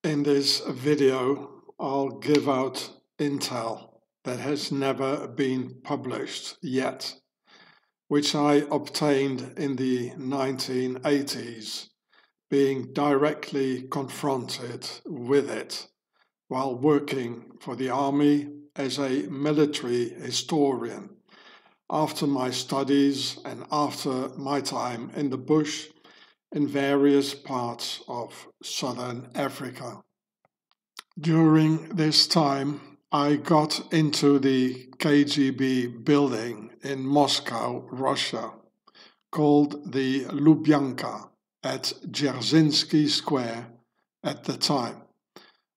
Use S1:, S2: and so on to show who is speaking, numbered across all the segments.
S1: In this video, I'll give out intel that has never been published yet, which I obtained in the 1980s, being directly confronted with it while working for the army as a military historian after my studies and after my time in the bush in various parts of southern Africa. During this time, I got into the KGB building in Moscow, Russia, called the Lubyanka at Dzerzhinsky Square at the time.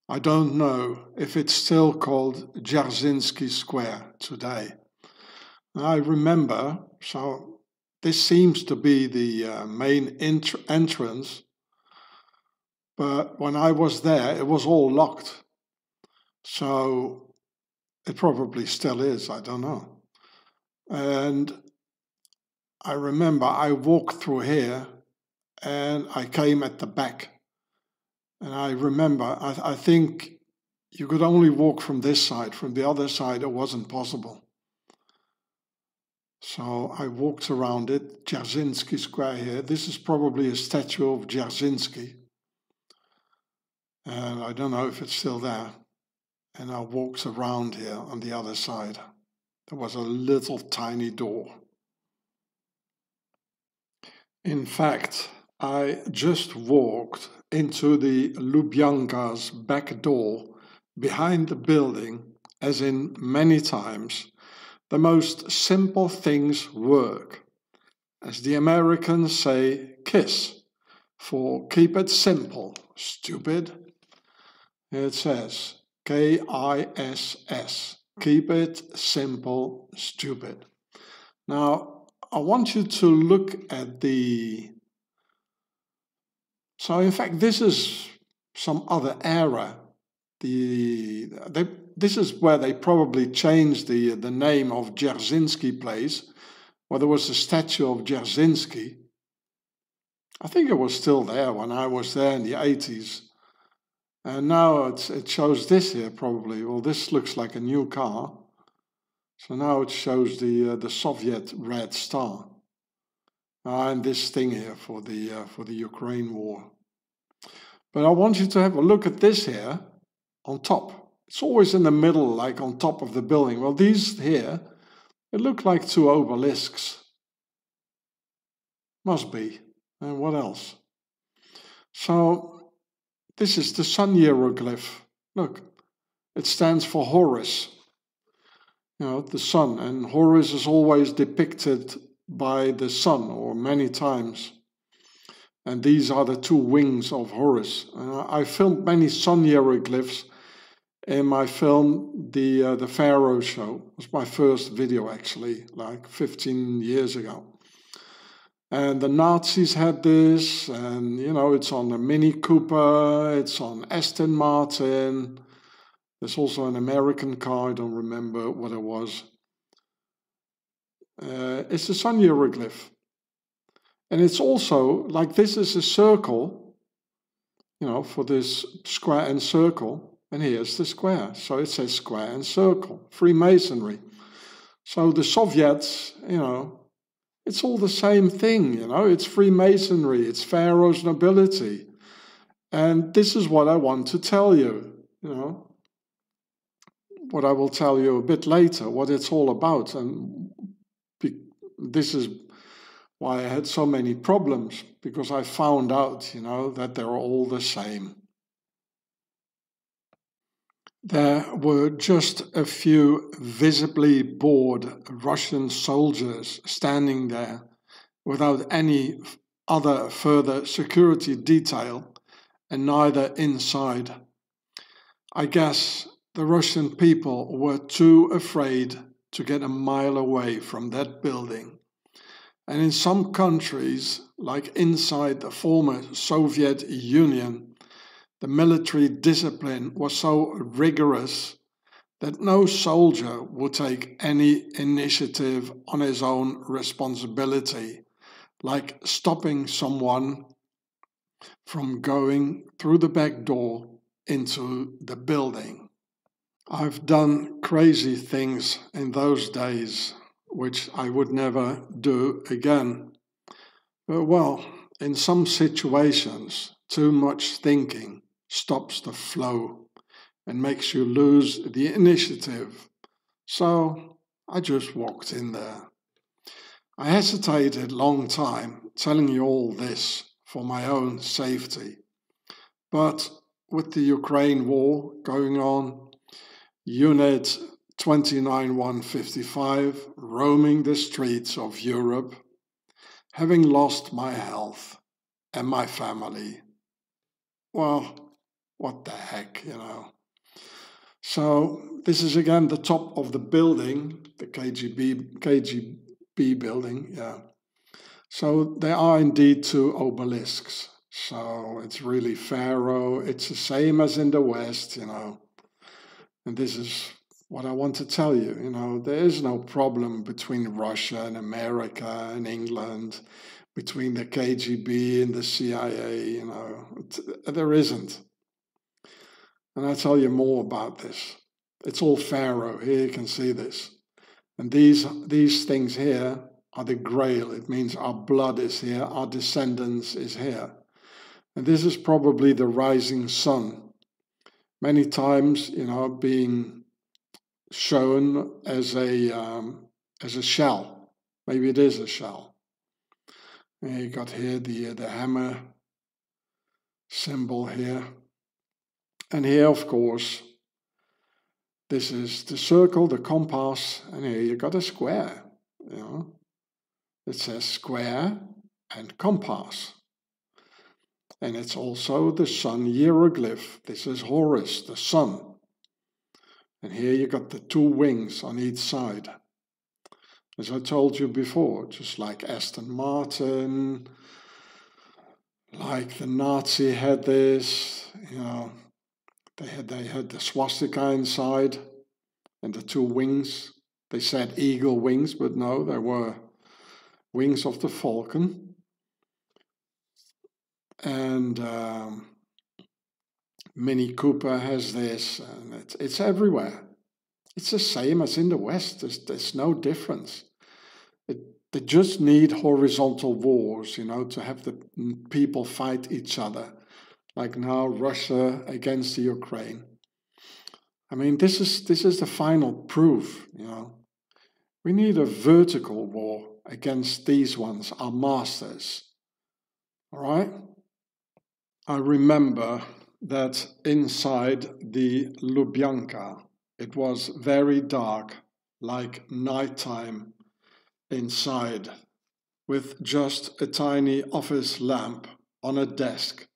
S1: I don't know if it's still called Dzerzhinsky Square today. I remember, so this seems to be the main entrance, but when I was there, it was all locked. So it probably still is, I don't know. And I remember I walked through here and I came at the back. And I remember, I think you could only walk from this side. From the other side, it wasn't possible. So I walked around it, Dzerzhinsky Square here. This is probably a statue of Dzerzhinsky. And I don't know if it's still there. And I walked around here on the other side. There was a little tiny door. In fact, I just walked into the Lubyanka's back door behind the building, as in many times, the most simple things work. As the Americans say, KISS, for keep it simple, stupid. It says KISS, keep it simple, stupid. Now, I want you to look at so in fact, this is some other era. This is where they probably changed the name of Dzerzhinsky Place, where there was a statue of Dzerzhinsky. I think it was still there when I was there in the 80s. And now it shows this here probably. Well, this looks like a new car. So now it shows the Soviet red star. And this thing here for the Ukraine war. But I want you to have a look at this here on top. It's always in the middle, like on top of the building. Well, these here, they look like two obelisks. Must be. And what else? So this is the sun hieroglyph. Look, it stands for Horus. You know, the sun. And Horus is always depicted by the sun, or many times. And these are the two wings of Horus. I filmed many sun hieroglyphs in my film, the Pharaoh Show. It was my first video, actually, like 15 years ago. And the Nazis had this, and, you know, it's on a Mini Cooper, it's on Aston Martin. There's also an American car, I don't remember what it was. It's a sun hieroglyph. And it's also, like this is a circle, you know, for this square and circle. And here's the square. So it says square and circle, Freemasonry. So the Soviets, you know, it's all the same thing, you know. It's Freemasonry, it's Pharaoh's nobility. And this is what I want to tell you, you know. What I will tell you a bit later, what it's all about. And this is why I had so many problems, because I found out, you know, that they're all the same. There were just a few visibly bored Russian soldiers standing there without any other further security detail, and neither inside. I guess the Russian people were too afraid to get a mile away from that building. And in some countries, like inside the former Soviet Union, the military discipline was so rigorous that no soldier would take any initiative on his own responsibility, like stopping someone from going through the back door into the building. I've done crazy things in those days, which I would never do again. But well, in some situations, too much thinking stops the flow and makes you lose the initiative. So I just walked in there. I hesitated a long time telling you all this for my own safety. But with the Ukraine war going on, Unit 29155 roaming the streets of Europe, having lost my health and my family. Well, what the heck, you know. So this is again the top of the building, the KGB building, yeah. So there are indeed two obelisks. So it's really Pharaoh. It's the same as in the West, you know. And this is what I want to tell you, you know. There is no problem between Russia and America and England, between the KGB and the CIA, you know. There isn't. And I'll tell you more about this. It's all Pharaoh. Here you can see this. And these things here are the grail. It means our blood is here, our descendants is here. And this is probably the rising sun. Many times, you know, being shown as a shell. Maybe it is a shell. And you got here the hammer symbol here. And here, of course, this is the circle, the compass, and here you got a square, you know. It says square and compass. And it's also the sun hieroglyph. This is Horus, the sun. And here you got the two wings on each side. As I told you before, just like Aston Martin, like the Nazi had this, you know, they had the swastika inside and the two wings. They said eagle wings, but no, they were wings of the falcon. And Mini Cooper has this, and it's everywhere. It's the same as in the West. There's no difference. They just need horizontal wars, you know, to have the people fight each other. Like now, Russia against the Ukraine. I mean, this is the final proof, you know. We need a vertical war against these ones, our masters. All right? I remember that inside the Lubyanka, it was very dark, like nighttime inside, with just a tiny office lamp on a desk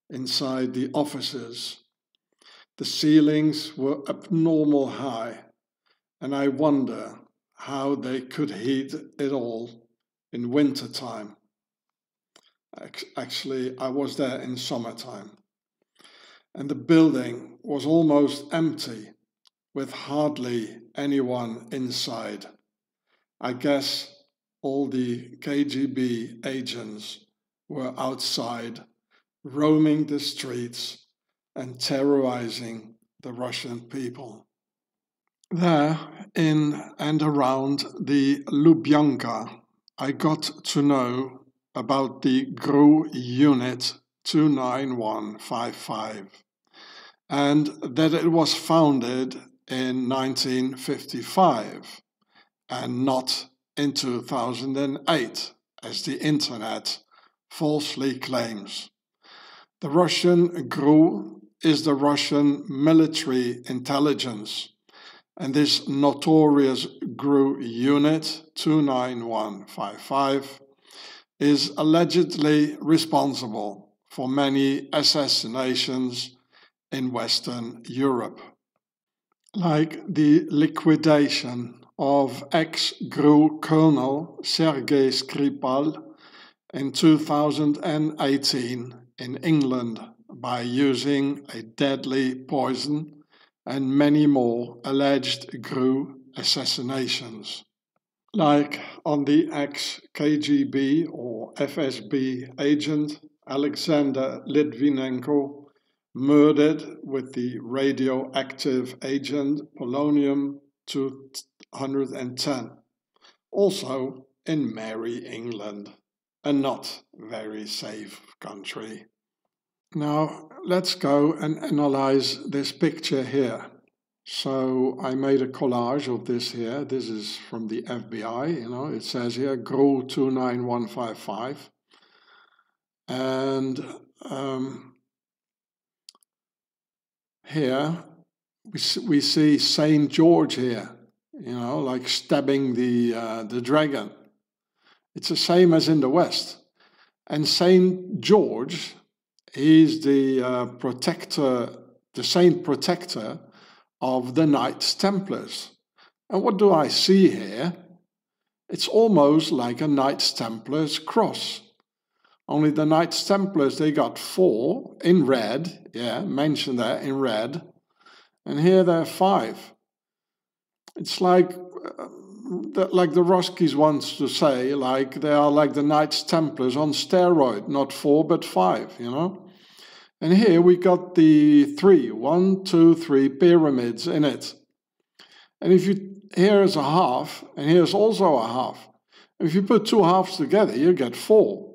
S1: inside the offices. The ceilings were abnormal high, and I wonder how they could heat it all in wintertime. Actually, I was there in summertime. And the building was almost empty, with hardly anyone inside. I guess all the KGB agents were outside, roaming the streets and terrorizing the Russian people. There, in and around the Lubyanka, I got to know about the G.I.U.R.E.H Unit 29155, and that it was founded in 1955 and not in 2008, as the internet falsely claims. The Russian GRU is the Russian military intelligence, and this notorious GRU Unit 29155 is allegedly responsible for many assassinations in Western Europe, like the liquidation of ex-GRU Colonel Sergei Skripal in 2018 in England by using a deadly poison, and many more alleged GRU assassinations. Like on the ex-KGB or FSB agent Alexander Litvinenko, murdered with the radioactive agent polonium-210, also in merry England, a not very safe country. Now let's go and analyze this picture here. So I made a collage of this here. This is from the FBI, it says here G.I.U.R.E.H 29155. And here we see Saint George here, like stabbing the dragon. It's the same as in the West. And Saint George, he's the protector, the saint protector of the Knights Templars. And what do I see here? It's almost like a Knights Templars cross. Only the Knights Templars, they got 4 in red, mentioned there in red, and here there are 5. It's like the Ruskies wants to say, like they are like the Knights Templars on steroid, not 4 but 5, And here we got the 1, 2, 3 pyramids in it. And here is a half, and here's also a half. If you put 2 halves together, you get 4.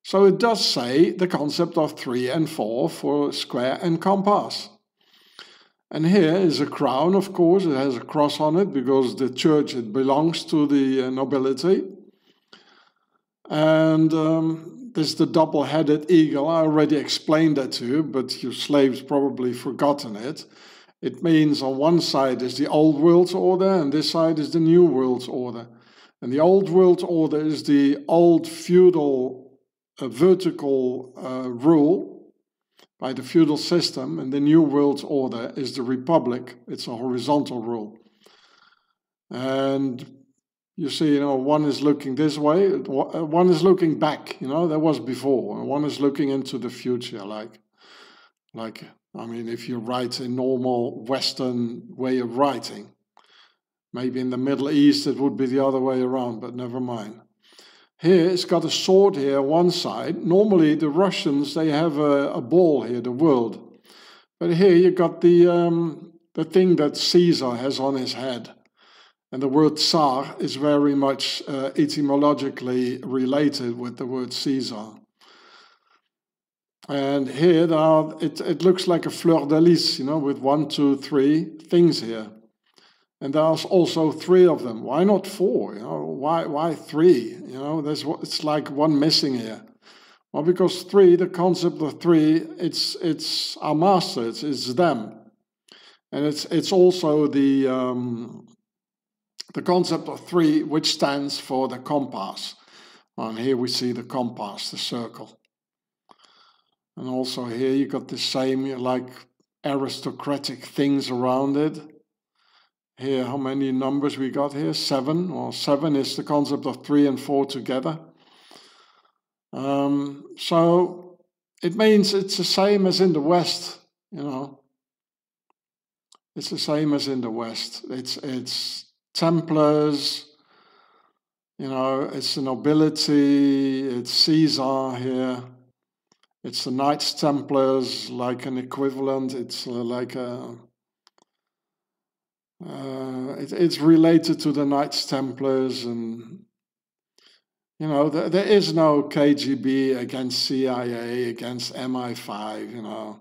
S1: So it does say the concept of 3 and 4 for square and compass. And here is a crown, of course. It has a cross on it because the church, it belongs to the nobility. And there's the double-headed eagle. I already explained that to you, but you slaves probably forgotten it. It means on one side is the old world's order, and this side is the new world's order. And the old world's order is the old feudal vertical rule by the feudal system, and the new world's order is the republic. It's a horizontal rule. And you see, one is looking this way, one is looking back, that was before, and one is looking into the future, if you write a normal Western way of writing. Maybe in the Middle East it would be the other way around, but never mind. Here, it's got a sword here, one side. Normally, the Russians, they have a ball here, the world. But here you got the thing that Caesar has on his head. And the word Tsar is very much etymologically related with the word Caesar. And here, it looks like a fleur de lis, with 1, 2, 3 things here. And there's also 3 of them. Why not 4? Why 3? It's like one missing here. Well, because 3, the concept of 3, it's our master. It's them, and it's also the concept of 3, which stands for the compass. And here we see the compass, the circle. And also here you got the same like aristocratic things around it. Here, how many numbers we got here? 7. Well, 7 is the concept of 3 and 4 together. So it means it's the same as in the West, It's the same as in the West. It's Templars, it's the nobility, it's Caesar here. It's the Knights Templars, like an equivalent. It's like a... it's related to the Knights Templars, and there is no KGB against CIA against MI5.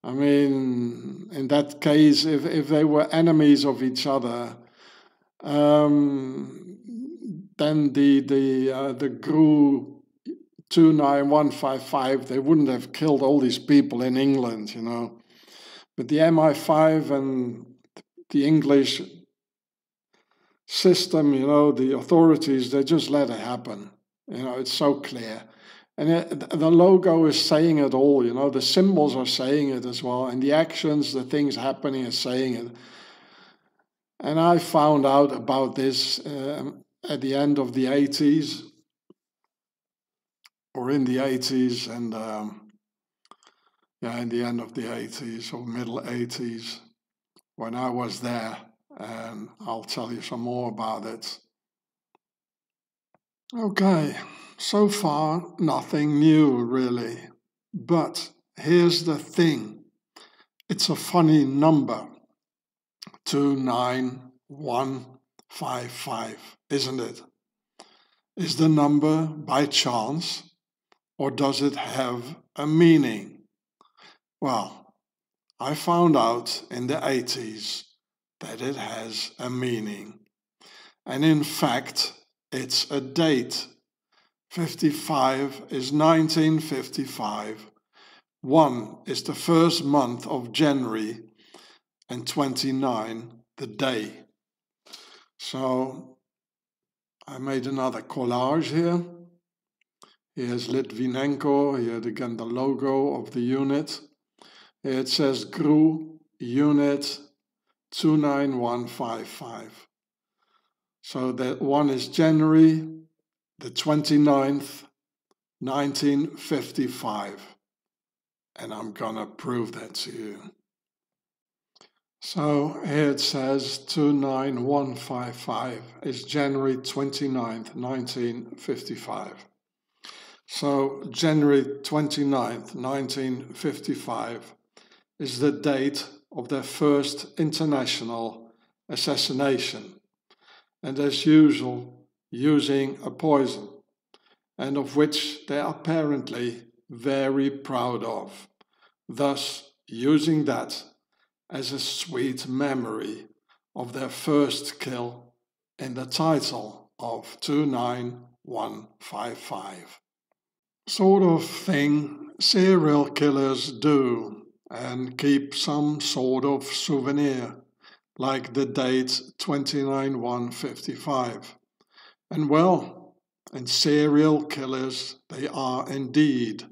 S1: I mean, in that case, if they were enemies of each other, then the G.I.U.R.E.H 29155, they wouldn't have killed all these people in England, But the MI5 and the English system, the authorities, they just let it happen. It's so clear. And the logo is saying it all, the symbols are saying it as well, and the actions, the things happening are saying it. And I found out about this at the end of the 80s, or in the 80s, and in the end of the 80s or middle 80s, when I was there. And I'll tell you some more about it. Okay, so far nothing new really, but here's the thing. It's a funny number, 29155, isn't it? Is the number by chance, or does it have a meaning? Well, I found out in the 80s that it has a meaning. And in fact, it's a date. 55 is 1955. 1 is the first month of January, and 29 the day. So I made another collage here. Here's Litvinenko, here again the logo of the unit. Here it says G.I.U.R.E.H Unit 29155. So that 1 is January the 29th, 1955. And I'm gonna prove that to you. So here it says 29155 is January 29th, 1955. So January 29th, 1955 is the date of their first international assassination, and as usual using a poison, and of which they are apparently very proud of, thus using that as a sweet memory of their first kill in the title of 29155. Sort of thing serial killers do, and keep some sort of souvenir, like the date 29155. And well, and serial killers they are indeed,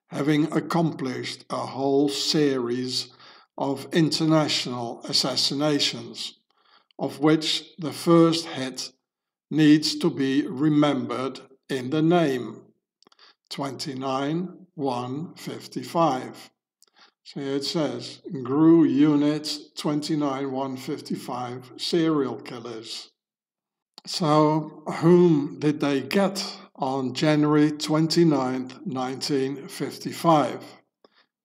S1: having accomplished a whole series of international assassinations, of which the first hit needs to be remembered in the name, 29155. So here it says, G.I.U.R.E.H Unit 29155 serial killers. So whom did they get on January 29th, 1955?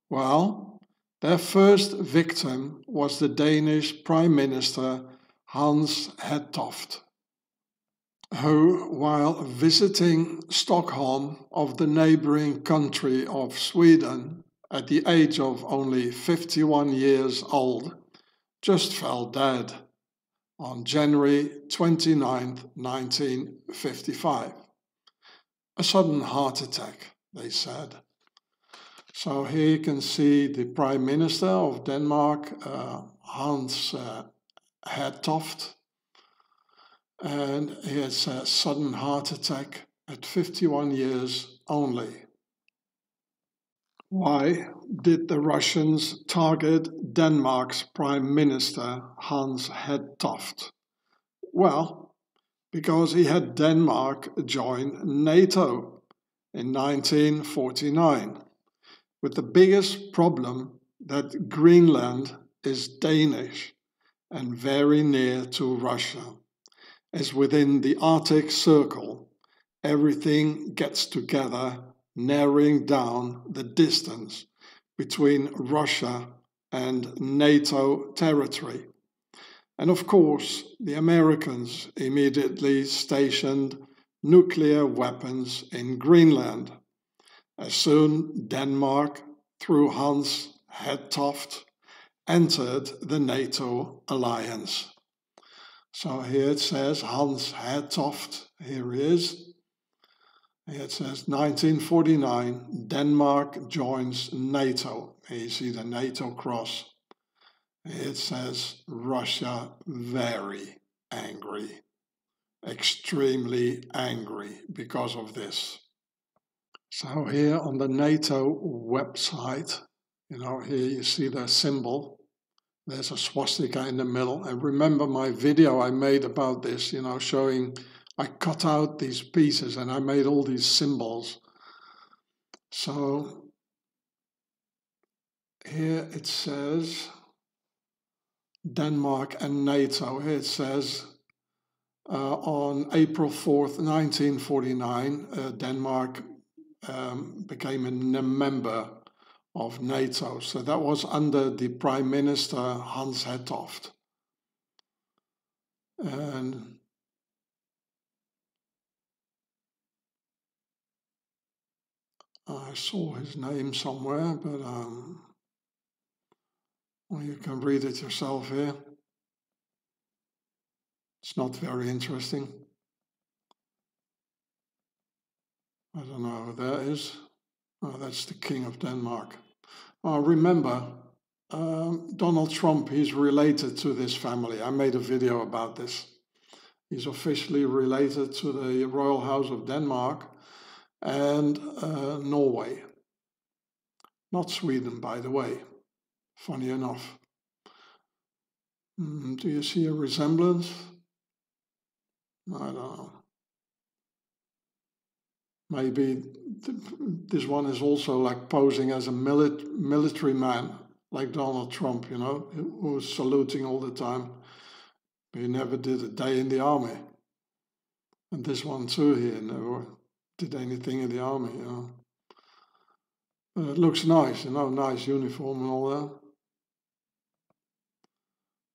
S1: Well, their first victim was the Danish Prime Minister Hans Hedtoft, who, while visiting Stockholm of the neighboring country of Sweden at the age of only 51 years old, just fell dead on January 29th, 1955. A sudden heart attack, they said. So here you can see the Prime Minister of Denmark, Hans Hedtoft, and he has a sudden heart attack at 51 years only. Why did the Russians target Denmark's Prime Minister, Hans Hedtoft? Well, because he had Denmark join NATO in 1949, with the biggest problem that Greenland is Danish and very near to Russia, as within the Arctic Circle, everything gets together, narrowing down the distance between Russia and NATO territory. And of course, the Americans immediately stationed nuclear weapons in Greenland. As soon Denmark, through Hans Hedtoft, entered the NATO alliance. So here it says Hans Hedtoft, here he is. Here it says 1949, Denmark joins NATO. Here you see the NATO cross. Here it says Russia very angry, extremely angry because of this. So here on the NATO website, here you see the symbol. There's a swastika in the middle. And remember my video I made about this, showing I cut out these pieces and I made all these symbols. So here it says Denmark and NATO. Here it says on April 4th, 1949, Denmark became a member of NATO. So that was under the Prime Minister Hans Hedtoft. And I saw his name somewhere, but well, you can read it yourself here. It's not very interesting. I don't know who that is. Oh, that's the King of Denmark. Remember, Donald Trump, he's related to this family. I made a video about this. He's officially related to the Royal House of Denmark and Norway. Not Sweden, by the way, funny enough. Do you see a resemblance? I don't know. Maybe this one is also like posing as a military man, like Donald Trump, you know, who was saluting all the time. But he never did a day in the army. And this one too here never did anything in the army, you know. But it looks nice, you know, nice uniform and all that.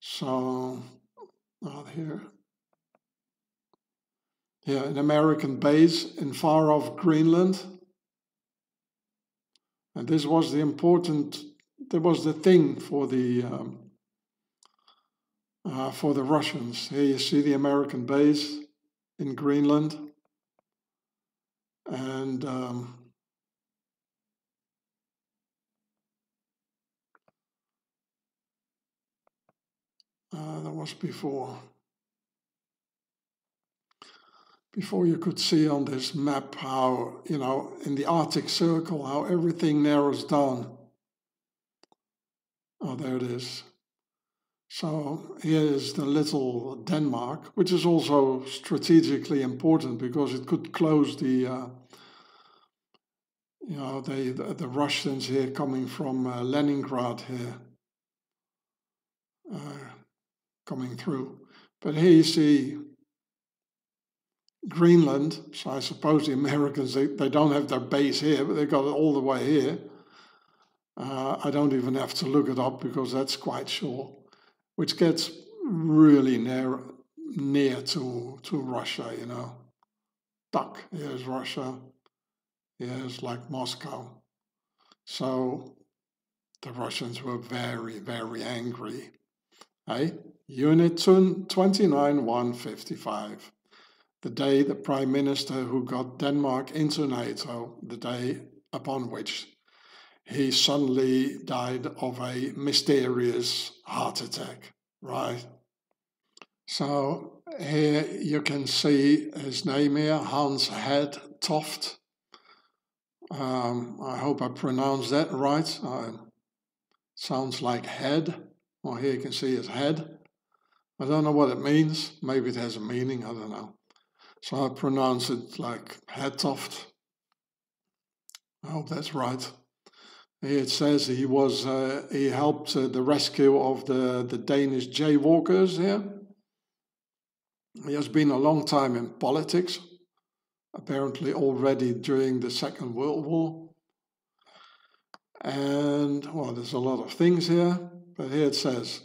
S1: So, here. Yeah, an American base in far-off Greenland. And this was the thing for the Russians. Here you see the American base in Greenland. And that was before you could see on this map how, you know, in the Arctic Circle, how everything narrows down. Oh, there it is. So here is the little Denmark, which is also strategically important because it could close the, you know, the Russians here coming from Leningrad here, coming through. But here you see Greenland, so I suppose the Americans, they don't have their base here, but they got it all the way here. I don't even have to look it up because that's quite short, which gets really near to Russia, you know. Duck, here's Russia, here's like Moscow. So the Russians were very, very angry. Hey? Unit 29-155. The day the Prime Minister who got Denmark into NATO, the day upon which he suddenly died of a mysterious heart attack, right? So here you can see his name here, Hans Hedtoft. I hope I pronounced that right. Sounds like head. Well, here you can see his head. I don't know what it means. Maybe it has a meaning, I don't know. So I pronounce it like Hedtoft. I hope that's right. Here it says he helped the rescue of the Danish jaywalkers here. He has been a long time in politics, apparently already during the Second World War. And, well, there's a lot of things here, but here it says,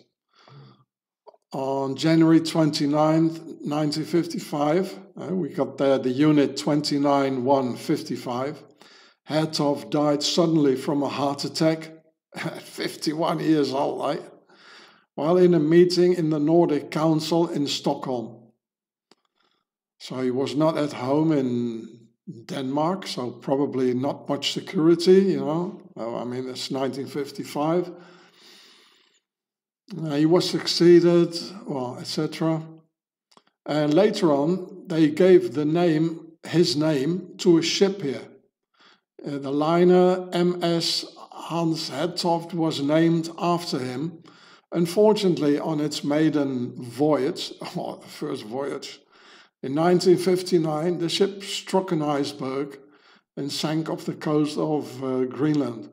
S1: on January 29th, 1955, we got there the Unit 29-155, Hedtoft died suddenly from a heart attack at 51 years old, right? While in a meeting in the Nordic Council in Stockholm. So he was not at home in Denmark, so probably not much security, you know. I mean, it's 1955. He was succeeded, well, etc. And later on, they gave his name to a ship here. The liner MS Hans Hedtoft was named after him. Unfortunately, on its maiden voyage, or the first voyage, in 1959, the ship struck an iceberg and sank off the coast of Greenland.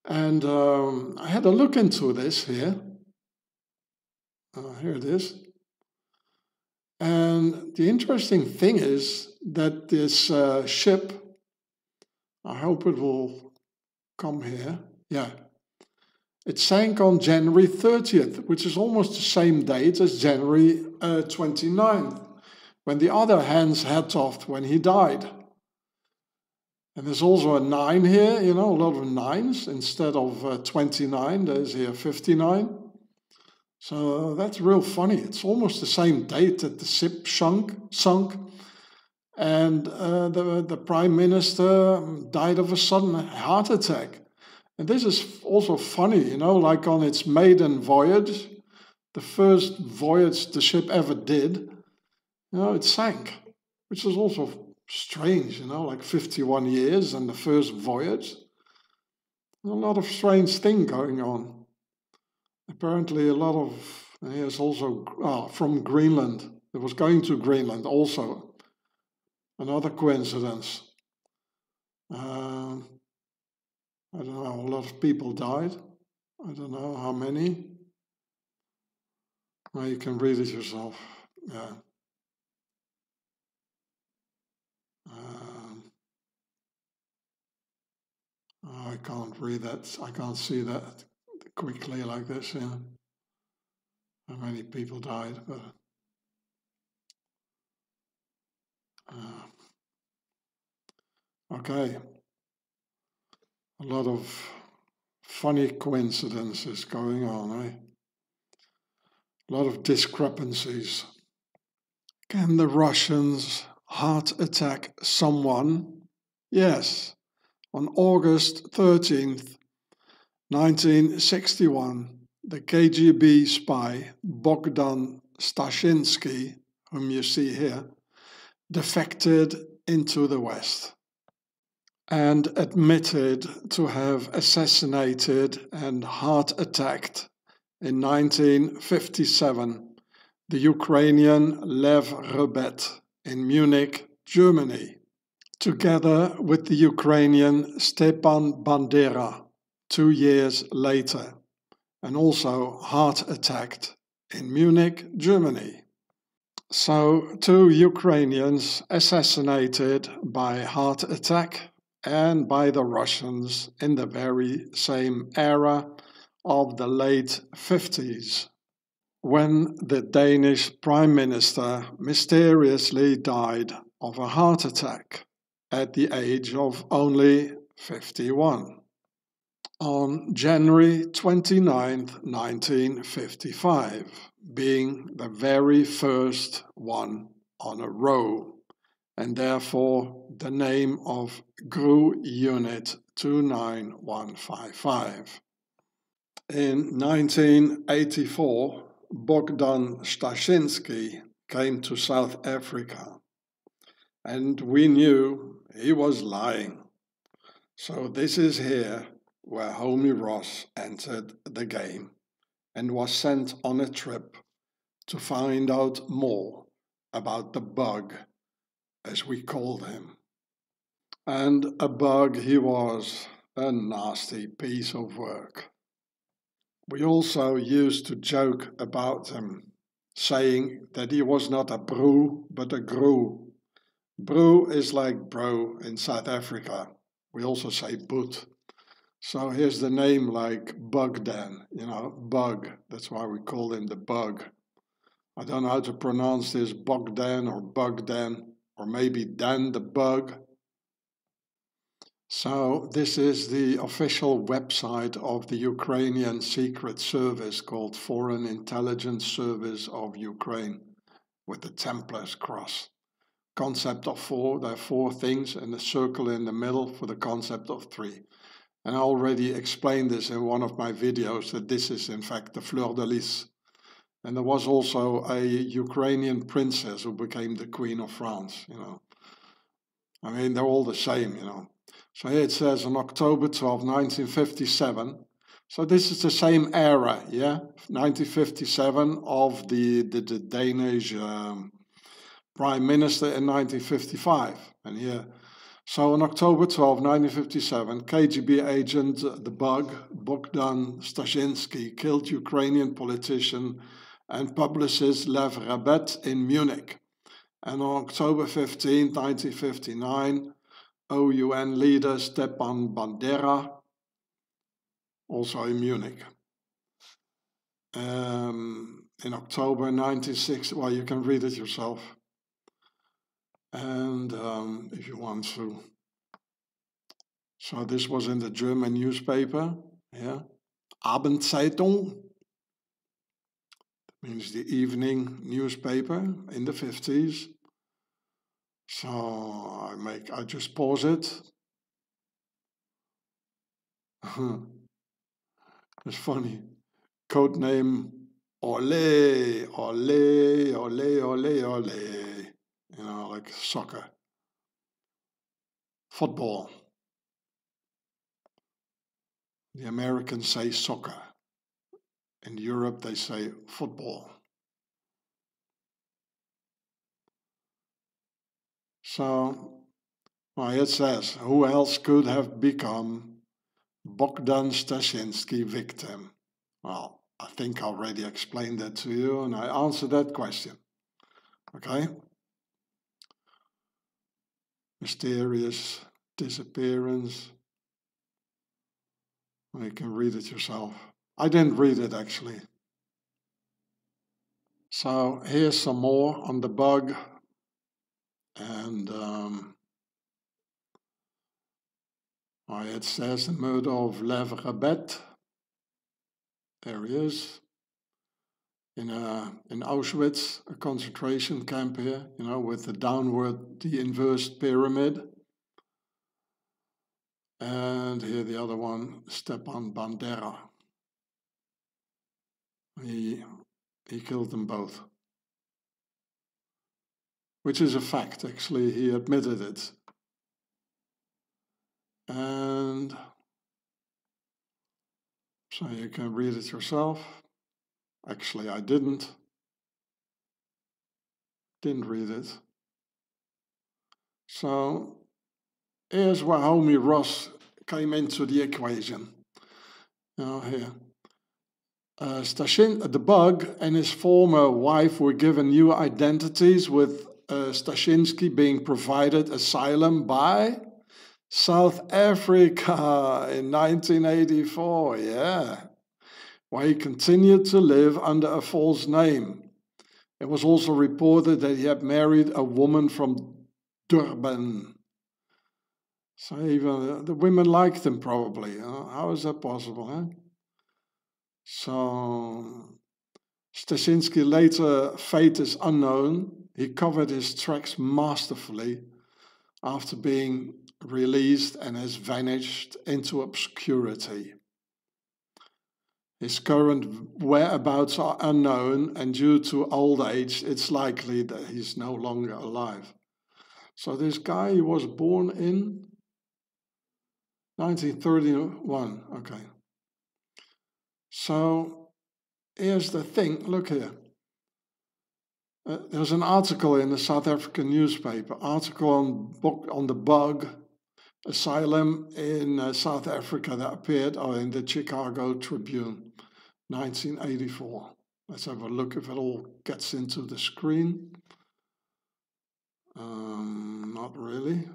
S1: And I had a look into this here. Here it is. And the interesting thing is that this ship, I hope it will come here. Yeah. It sank on January 30th, which is almost the same date as January 29th, when the other Hans Hedtoft, when he died. And there's also a 9 here, you know, a lot of 9s. Instead of 29, there's here 59. So that's real funny. It's almost the same date that the ship sunk, and the Prime Minister died of a sudden heart attack. And this is also funny, you know, like on its maiden voyage, the first voyage the ship ever did, you know, it sank, which is also strange, you know, like 51 years and the first voyage. A lot of strange thing going on. Apparently a lot of, here's also from Greenland. It was going to Greenland also. Another coincidence. I don't know, a lot of people died. I don't know how many. Well, you can read it yourself. Yeah. I can't read that. I can't see that quickly like this. Yeah. How many people died? But okay. A lot of funny coincidences going on, eh? A lot of discrepancies. Can the Russians heart attack someone? Yes. On August 13th, 1961, the KGB spy Bogdan Stashinsky, whom you see here, defected into the West and admitted to have assassinated and heart attacked in 1957 the Ukrainian G.I.U.R.E.H in Munich, Germany, together with the Ukrainian Stepan Bandera 2 years later, and also heart attacked in Munich, Germany. So 2 Ukrainians assassinated by heart attack and by the Russians in the very same era of the late 50s, when the Danish Prime Minister mysteriously died of a heart attack at the age of only 51 on January 29, 1955, being the very first one on a row, and therefore the name of G.I.U.R.E.H Unit 29155. In 1984, Bogdan Stashinsky came to South Africa, and we knew he was lying. So this is here where Homie Ross entered the game and was sent on a trip to find out more about the bug, as we called him. And a bug he was, a nasty piece of work. We also used to joke about him, saying that he was not a brew, but a groo. Brew is like bro in South Africa. We also say boot. So here's the name like Bogdan, you know, bug. That's why we call him the bug. I don't know how to pronounce this, Bogdan or Bogdan, or maybe Dan the bug. So this is the official website of the Ukrainian Secret Service called Foreign Intelligence Service of Ukraine, with the Templars cross. Concept of 4, there are 4 things and a circle in the middle for the concept of 3. And I already explained this in one of my videos, that this is in fact the fleur de lis. And there was also a Ukrainian princess who became the Queen of France, you know. I mean, they're all the same, you know. So here it says on October 12, 1957. So this is the same era, yeah? 1957 of the Danish Prime Minister in 1955. And here, so on October 12, 1957, KGB agent the bug, Bogdan Stashinsky, killed Ukrainian politician and publicist Lev Rabet in Munich. And on October 15, 1959, OUN leader Stepan Bandera also in Munich. In October 1960, well, you can read it yourself. And if you want to. So this was in the German newspaper, yeah. Abendzeitung, means the evening newspaper in the 50s. So I just pause it. It's funny. Code name Ole, Ole, Ole, Ole, Ole. You know, like soccer. Football. The Americans say soccer. In Europe, they say football. So, well, it says, who else could have become Bogdan Stashinsky victim? Well, I think I already explained that to you, and I answered that question. Okay? Mysterious disappearance. Well, you can read it yourself. I didn't read it, actually. So here's some more on the bug. And it says the murder of Lev Rabet. There he is. In Auschwitz, a concentration camp here, you know, with the inverse pyramid. And here the other one, Stepan Bandera. He killed them both. Which is a fact, actually. He admitted it. And so you can read it yourself. Actually, I didn't read it. So here's where homie Ross came into the equation. You know, here. The bug and his former wife were given new identities, with Stashinsky being provided asylum by South Africa in 1984, yeah, where he continued to live under a false name. It was also reported that he had married a woman from Durban. So even the women liked him, probably. How is that possible, huh? So Stashinsky later, fate is unknown. He covered his tracks masterfully after being released and has vanished into obscurity. His current whereabouts are unknown, and due to old age, it's likely that he's no longer alive. So this guy, he was born in 1931. Okay. So here's the thing. Look here. There's an article in the South African newspaper, article on the bug asylum in South Africa that appeared in the Chicago Tribune, 1984. Let's have a look if it all gets into the screen. Not really.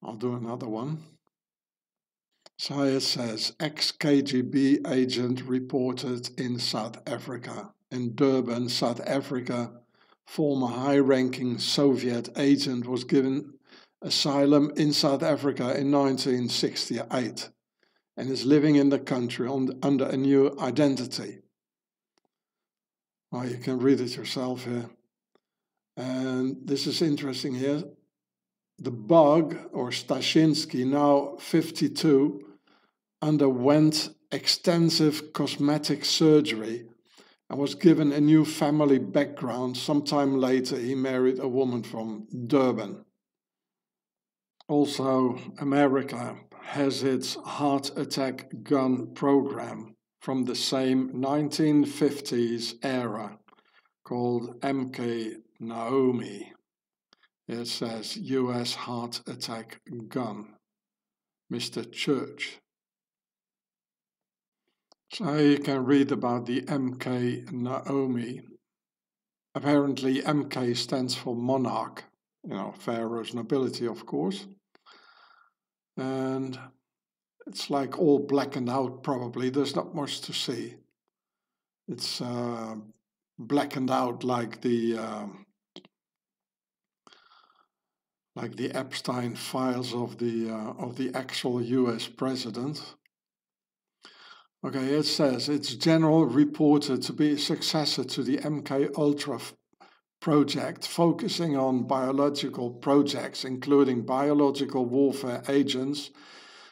S1: I'll do another one. So it says, ex-KGB agent reported in South Africa. In Durban, South Africa, former high-ranking Soviet agent was given asylum in South Africa in 1968 and is living in the country under a new identity. Well, you can read it yourself here. And this is interesting here. The bug, or Stashinsky, now 52, underwent extensive cosmetic surgery and was given a new family background. Sometime later, he married a woman from Durban. Also, America has its heart attack gun program from the same 1950s era called MK Naomi. It says US heart attack gun, Mr. Church. So you can read about the MK Naomi. Apparently MK stands for monarch pharaoh's nobility, of course. And it's like all blackened out, probably. There's not much to see. It's blackened out like the Epstein files of the actual U.S. president. Okay, it says it's generally reported to be a successor to the MK Ultra project, focusing on biological projects, including biological warfare agents,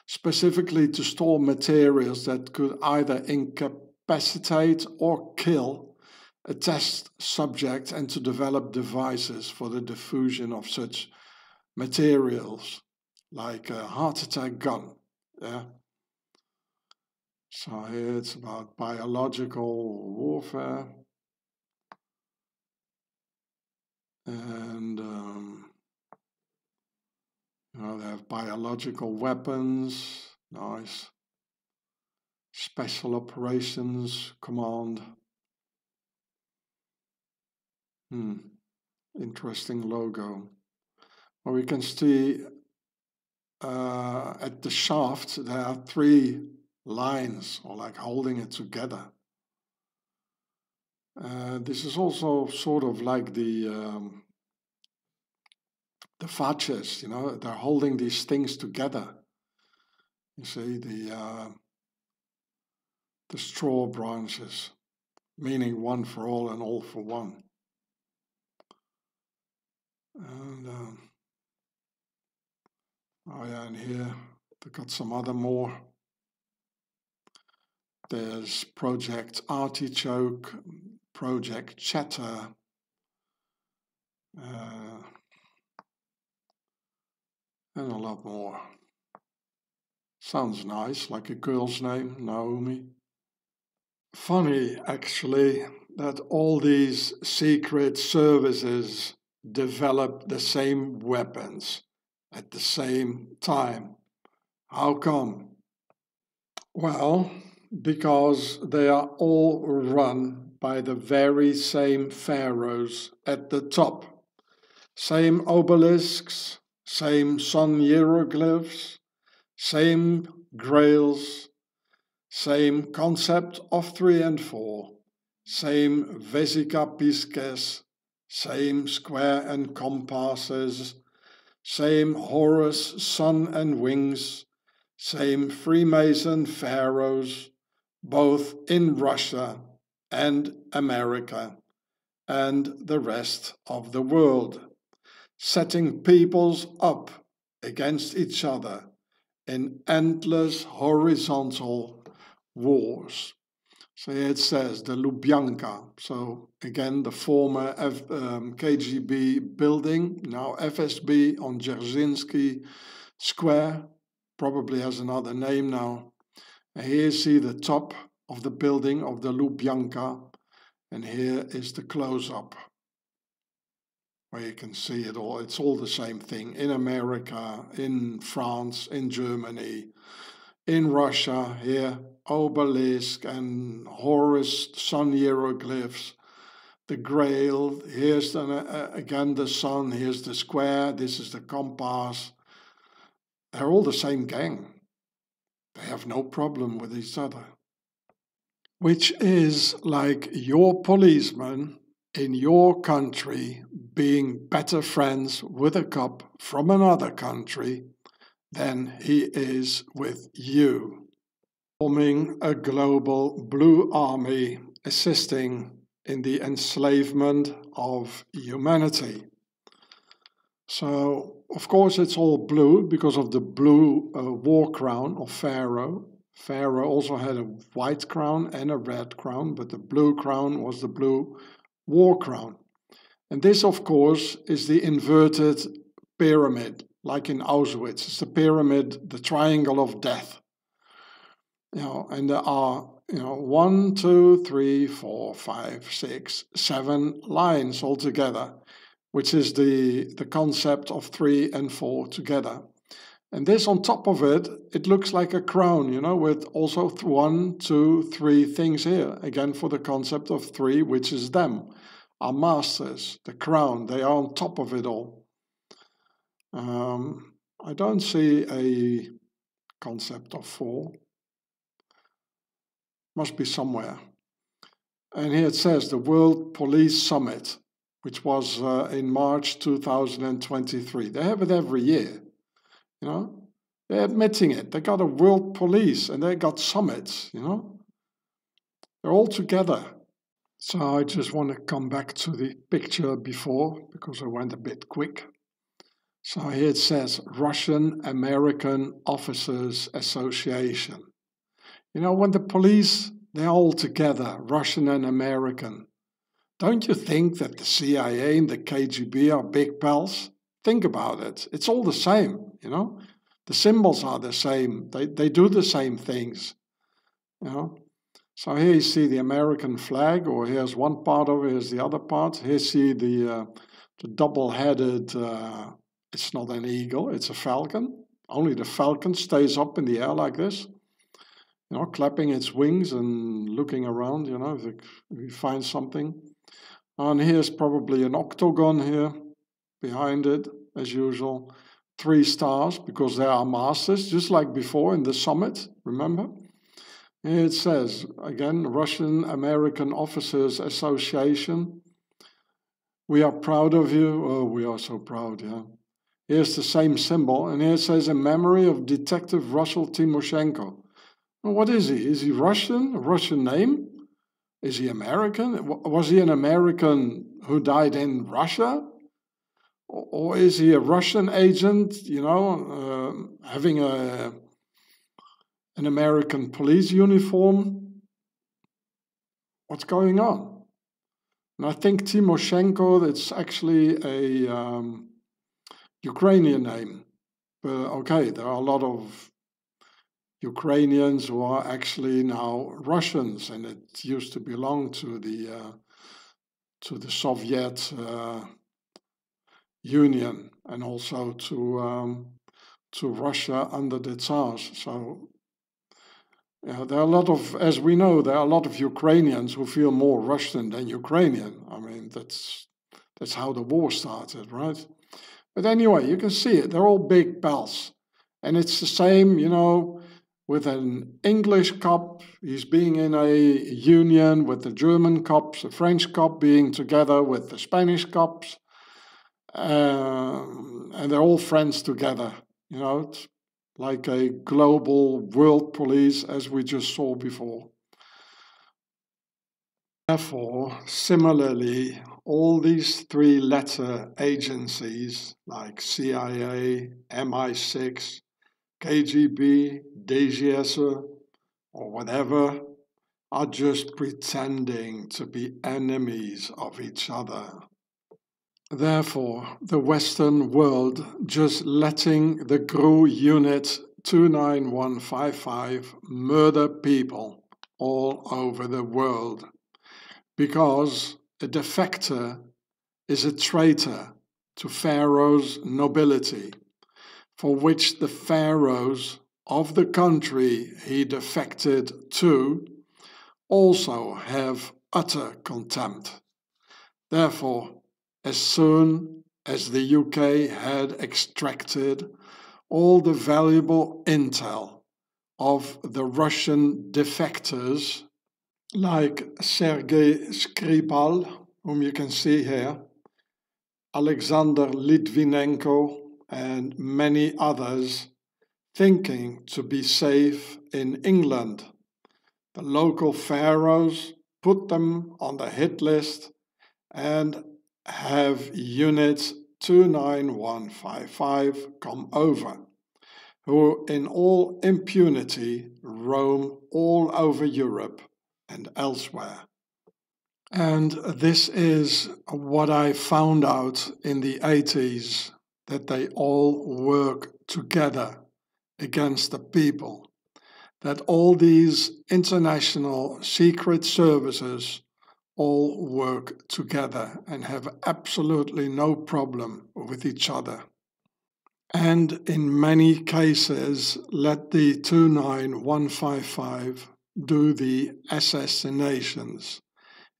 S1: specifically to store materials that could either incapacitate or kill a test subject, and to develop devices for the diffusion of such materials, like a heart attack gun. Yeah. So here it's about biological warfare. And they have biological weapons. Nice. Special Operations Command. Interesting logo. Well, we can see at the shaft there are 3 lines, or like holding it together. This is also sort of like the fascists, they're holding these things together. You see the straw branches, meaning one for all and all for one. And oh yeah, and here they've got some other more. There's Project Artichoke, Project Chatter, and a lot more. Sounds nice, like a girl's name, Naomi. Funny, actually, that all these secret services develop the same weapons at the same time. How come? Well, because they are all run by the very same pharaohs at the top. Same obelisks, same sun hieroglyphs, same grails, same concept of 3 and 4, same vesica pisces, same square and compasses, same Horus sun and wings, same Freemason pharaohs, both in Russia and America and the rest of the world, setting peoples up against each other in endless horizontal wars. So here it says the Lubyanka. So again, the former KGB building, now FSB on Dzerzhinsky Square, probably has another name now. And here you see the top of the building of the Lubyanka, and here is the close-up, where you can see it all. It's all the same thing in America, in France, in Germany, in Russia, here, obelisk and Horus sun hieroglyphs, the Grail, here's again the sun, here's the square, this is the compass. They're all the same gang. They have no problem with each other. Which is like your policeman in your country being better friends with a cop from another country than he is with you. Forming a global blue army assisting in the enslavement of humanity. So, of course, it's all blue because of the blue war crown of Pharaoh. Pharaoh also had a white crown and a red crown, but the blue crown was the blue war crown. And this, of course, is the inverted pyramid, like in Auschwitz. It's the pyramid, the triangle of death. And there are, 1, 2, 3, 4, 5, 6, 7 lines altogether, which is the concept of 3 and 4 together. And this on top of it, it looks like a crown, with also 1, 2, 3 things here. Again, for the concept of 3, which is them, our masters, the crown, they are on top of it all. I don't see a concept of 4. Must be somewhere. And here it says the World Police Summit, which was in March 2023. They have it every year, you know. They're admitting it. They got a world police and they got summits, you know. They're all together. So I just want to come back to the picture before because I went a bit quick. So here it says Russian American Officers Association. You know, when the police, they're all together, Russian and American. Don't you think that the CIA and the KGB are big pals? Think about it. It's all the same, you know. The symbols are the same. They do the same things, you know. So here you see the American flag, or here's one part of it, here's the other part. Here you see the double-headed, it's not an eagle, it's a falcon. Only the falcon stays up in the air like this, you know, clapping its wings and looking around, you know, if you find something. And here's probably an octagon here behind it, as usual. 3 stars, because they are masters, just like before in the summit, remember? Here it says, again, Russian American Officers Association. We are proud of you. Oh, we are so proud, yeah. Here's the same symbol, and here it says, in memory of Detective Russell Timoshenko. Well, what is he? Is he Russian? A Russian name? Is he American? Was he an American who died in Russia? Or is he a Russian agent, you know, having an American police uniform? What's going on? And I think Timoshenko, it's actually a Ukrainian name. But okay, there are a lot of Ukrainians who are actually now Russians, and it used to belong to the Soviet Union and also to Russia under the Tsars. So there are a lot of, as we know, there are a lot of Ukrainians who feel more Russian than Ukrainian. I mean, that's how the war started, right? But anyway, you can see it. They're all big pals. And it's the same, you know, with an English cop, he's being in a union with the German cops, the French cop being together with the Spanish cops. And they're all friends together, you know, it's like a global world police as we just saw before. Therefore, similarly, all these 3-letter agencies like CIA, MI6, KGB, DGS, or whatever, are just pretending to be enemies of each other. Therefore, the Western world just letting the G.I.U.R.E.H Unit 29155 murder people all over the world, because a defector is a traitor to Pharaoh's nobility, for which the pharaohs of the country he defected to also have utter contempt. Therefore, as soon as the UK had extracted all the valuable intel of the Russian defectors, like Sergei Skripal, whom you can see here, Alexander Litvinenko, and many others, thinking to be safe in England, the local pharaohs put them on the hit list and have Unit 29155 come over, who in all impunity roam all over Europe and elsewhere. And this is what I found out in the 80s, that they all work together against the people, that all these international secret services all work together and have absolutely no problem with each other. And in many cases, let the 29155 do the assassinations,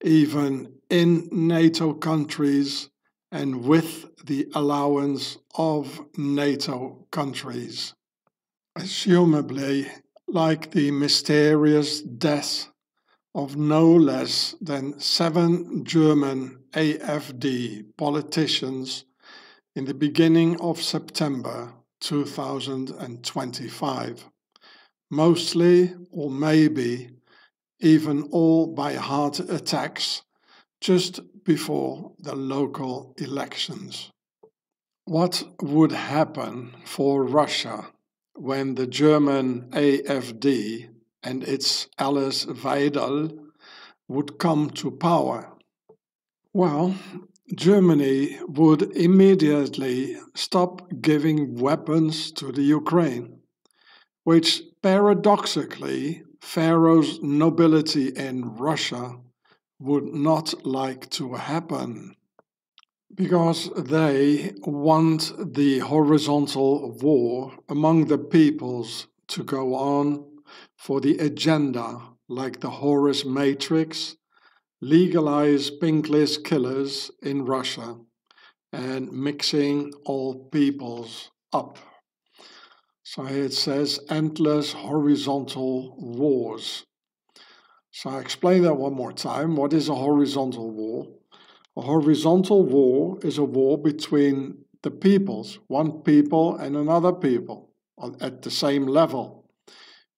S1: even in NATO countries and with the allowance of NATO countries. Assumably, like the mysterious death of no less than 7 German AfD politicians in the beginning of September 2025, mostly or maybe even all by heart attacks just before the local elections. What would happen for Russia when the German AfD and its Alice Weidel would come to power? Well, Germany would immediately stop giving weapons to the Ukraine, which paradoxically Pharaoh's nobility in Russia would not like to happen, because they want the horizontal war among the peoples to go on for the agenda like the Horus Matrix, legalize pinkless killers in Russia and mixing all peoples up. So here it says endless horizontal wars. So I explain that one more time. What is a horizontal war? A horizontal war is a war between the peoples, one people and another people at the same level.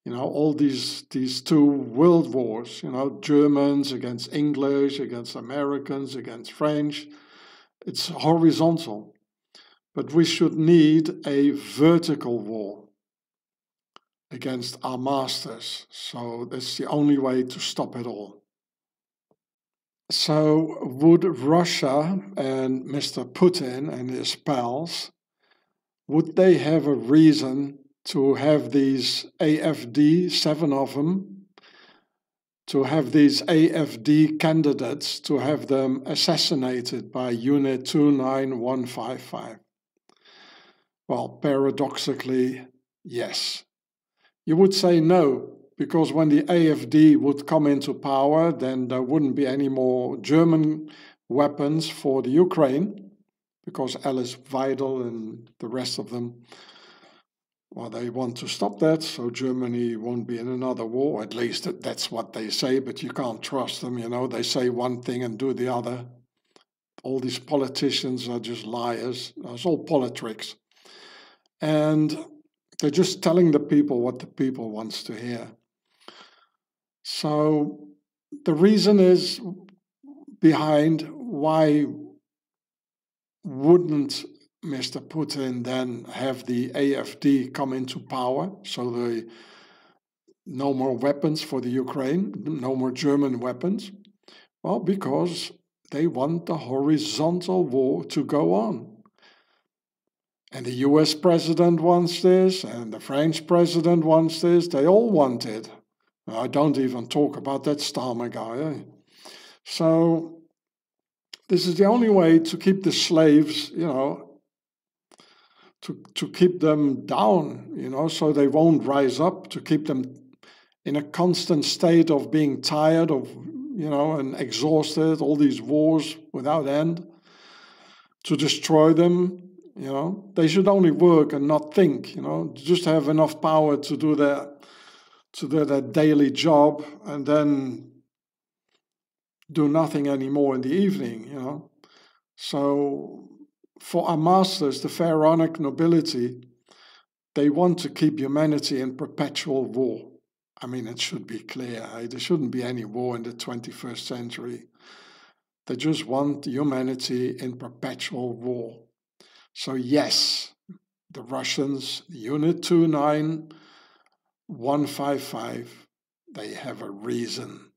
S1: You know, all these two world wars, you know, Germans against English, against Americans, against French. It's horizontal. But we should need a vertical war against our masters. So that's the only way to stop it all. So would Russia and Mr. Putin and his pals, would they have a reason to have these AfD, 7 of them, to have these AfD candidates, to have them assassinated by Unit 29155? Well, paradoxically, yes. You would say no, because when the AfD would come into power, then there wouldn't be any more German weapons for the Ukraine, because Alice Weidel and the rest of them, well, they want to stop that, so Germany won't be in another war. At least that's what they say, but you can't trust them, you know. They say one thing and do the other. All these politicians are just liars. It's all politics. And they're just telling the people what the people wants to hear. So the reason is behind why wouldn't Mr. Putin then have the AfD come into power? So no more weapons for the Ukraine, no more German weapons. Well, because they want the horizontal war to go on. And the US president wants this, and the French president wants this. They all want it. I don't even talk about that Starmer guy. Eh? So this is the only way to keep the slaves, you know, to keep them down, you know, so they won't rise up, to keep them in a constant state of being tired of, you know, and exhausted, all these wars without end, to destroy them. You know, they should only work and not think, you know, just have enough power to do their daily job and then do nothing anymore in the evening, you know. So for our masters, the pharaonic nobility, they want to keep humanity in perpetual war. I mean, it should be clear, eh? There shouldn't be any war in the 21st century. They just want humanity in perpetual war. So yes, the Russians, Unit 29155, they have a reason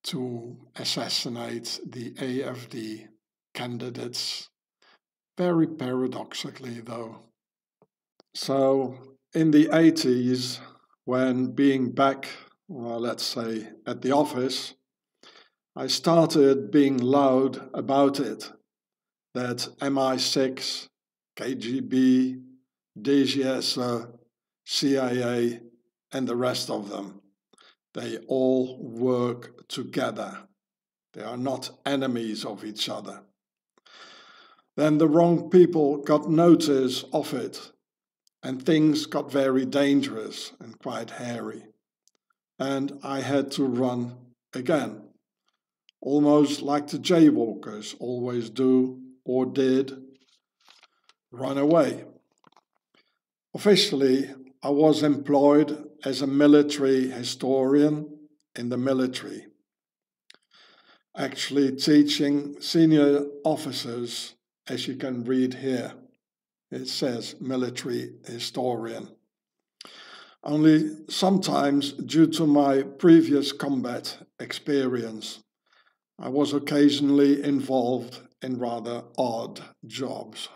S1: to assassinate the AfD candidates, very paradoxically though. So in the 80s, when being back, well, let's say, at the office, I started being loud about it, that MI6, KGB, DGS, CIA, and the rest of them, they all work together. They are not enemies of each other. Then the wrong people got notice of it, and things got very dangerous and quite hairy. And I had to run again, almost like the jaywalkers always do or did, run away. Officially, I was employed as a military historian in the military, actually teaching senior officers, as you can read here. It says military historian. Only sometimes, due to my previous combat experience, I was occasionally involved in rather odd jobs.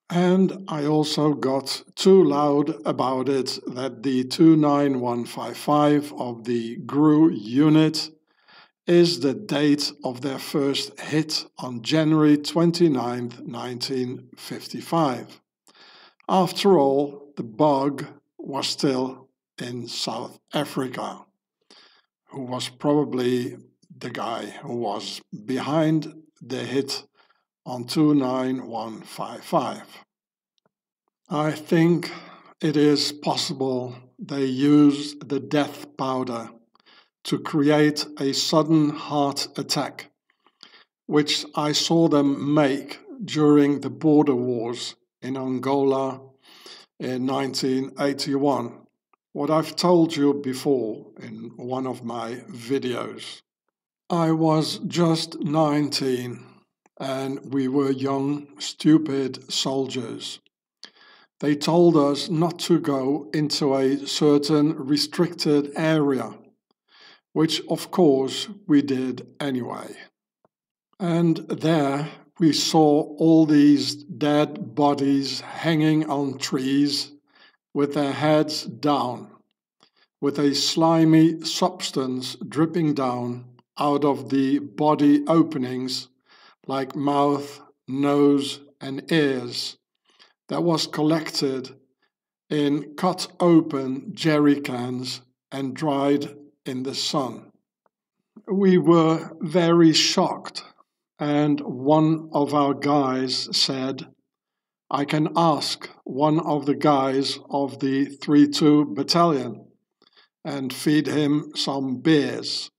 S1: And I also got too loud about it that the 29155 of the GRU unit is the date of their first hit on January 29, 1955. After all, the bug was still in South Africa, who was probably the guy who was behind the hit on 29155. I think it is possible they used the death powder to create a sudden heart attack, which I saw them make during the border wars in Angola in 1981. What I've told you before in one of my videos. I was just 19 and we were young, stupid soldiers. They told us not to go into a certain restricted area, which of course we did anyway. And there we saw all these dead bodies hanging on trees with their heads down, with a slimy substance dripping down out of the body openings like mouth, nose and ears that was collected in cut open jerry cans and dried in the sun. We were very shocked, and one of our guys said, "I can ask one of the guys of the 3-2 Battalion and feed him some beers."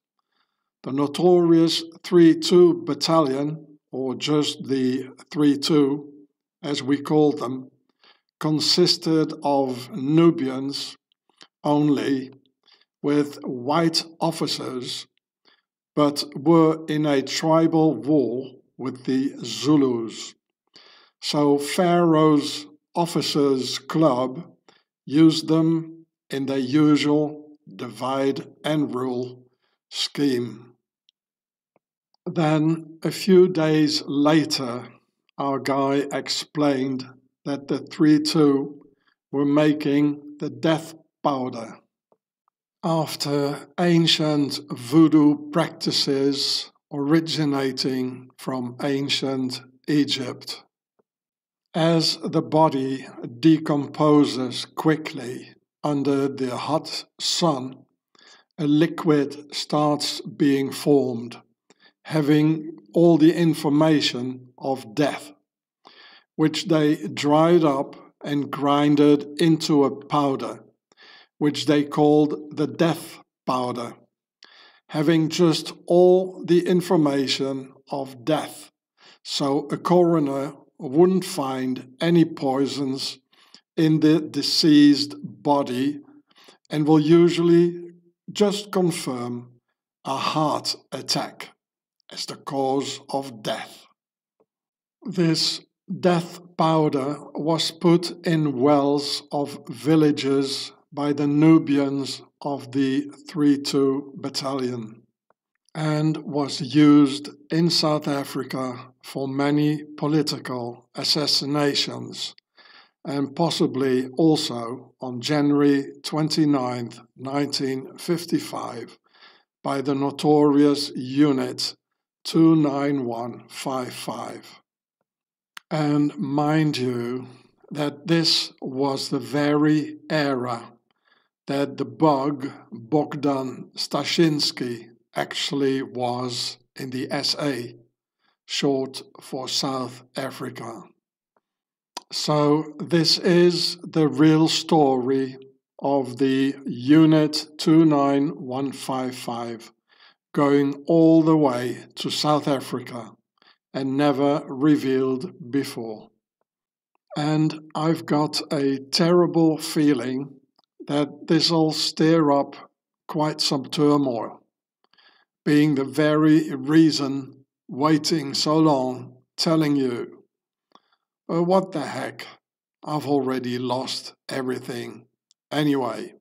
S1: The notorious 3-2 Battalion, or just the 3-2 as we called them, consisted of Nubians only, with white officers, but were in a tribal war with the Zulus. So Pharaoh's Officers Club used them in their usual divide and rule scheme. Then, a few days later, our guy explained that the 3-2 were making the death powder after ancient voodoo practices originating from ancient Egypt. As the body decomposes quickly under the hot sun, a liquid starts being formed, having all the information of death, which they dried up and grinded into a powder, which they called the death powder, having just all the information of death, so a coroner wouldn't find any poisons in the deceased body and will usually just confirm a heart attack as the cause of death. This death powder was put in wells of villages by the Nubians of the 3-2 Battalion and was used in South Africa for many political assassinations and possibly also on January 29, 1955 by the notorious Unit 29155. And mind you, that this was the very era that the bug Bogdan Stashinsky actually was in the SA, short for South Africa. So this is the real story of the Unit 29155 going all the way to South Africa and never revealed before. And I've got a terrible feeling that this'll stir up quite some turmoil, being the very reason waiting so long telling you, what the heck, I've already lost everything anyway.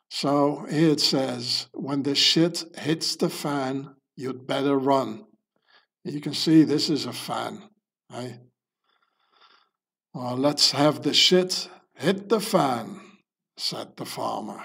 S1: So here it says, when the shit hits the fan, you'd better run. You can see this is a fan, right? Well, let's have the shit hit the fan, said the farmer.